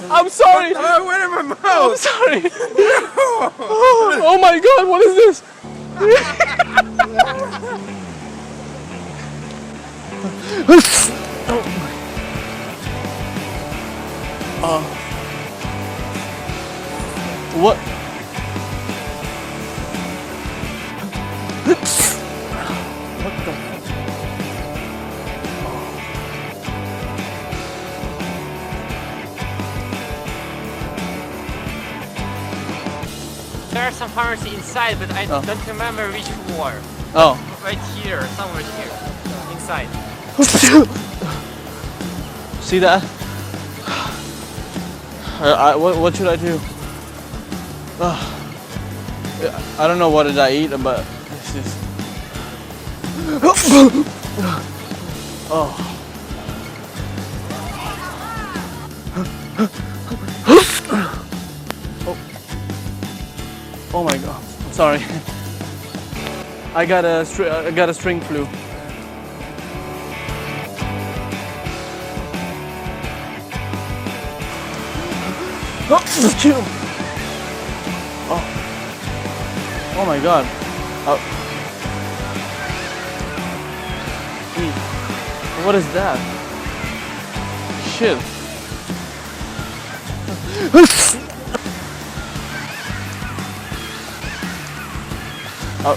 I'm sorry. Oh, wait in my mouth. I'm sorry. Oh my God, what is this? What? What the fuck? There are some pharmacy inside, but I don't remember which floor. Oh. Right here, somewhere here, inside. See that? What should I do? I don't know what did I eat, but it's just. Oh. Oh my God! I'm sorry. I got a string flu. Oh, oh my God! What is that? Shit! Oh.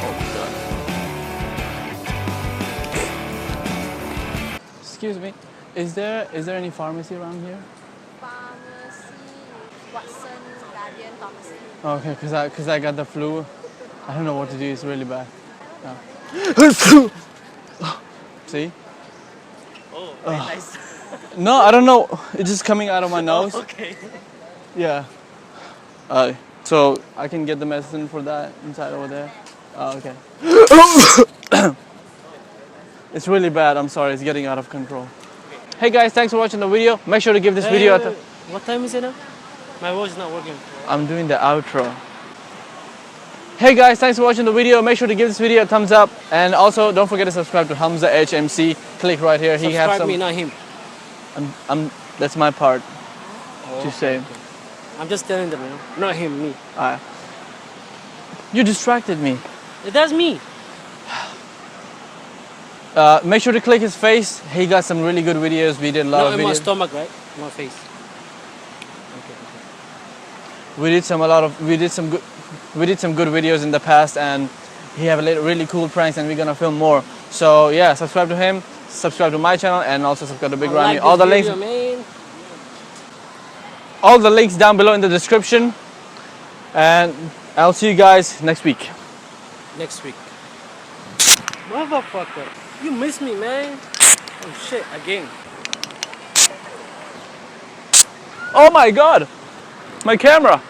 Oh my God. Excuse me. Is there any pharmacy around here? Pharmacy, Watson, Guardian, Pharmacy. Okay, cause I got the flu. I don't know what to do. It's really bad. No. See? Oh, very nice. No, I don't know. It's just coming out of my nose. Okay. Yeah. So I can get the medicine for that inside over there. Oh, okay. It's really bad. I'm sorry. It's getting out of control. Hey guys, thanks for watching the video. Make sure to give this video a What time is it now? My watch is not working. I'm doing the outro. Hey guys, thanks for watching the video. Make sure to give this video a thumbs up, and also don't forget to subscribe to Hamza HMC. Click right here. He has some. Me, not him. That's my part to say. Okay. I'm just telling them, not him, me. You distracted me. That's me. Make sure to click his face. He got some really good videos. We did a lot of videos. Not in my stomach, right? My face. Okay. We did some good videos in the past, and he have really cool pranks, and we're gonna film more. So yeah, subscribe to him, subscribe to my channel, and also subscribe to Big Ramy. All the links down below in the description. And I'll see you guys next week. Next week. Motherfucker, you miss me, man. Oh shit, again. Oh my God, my camera.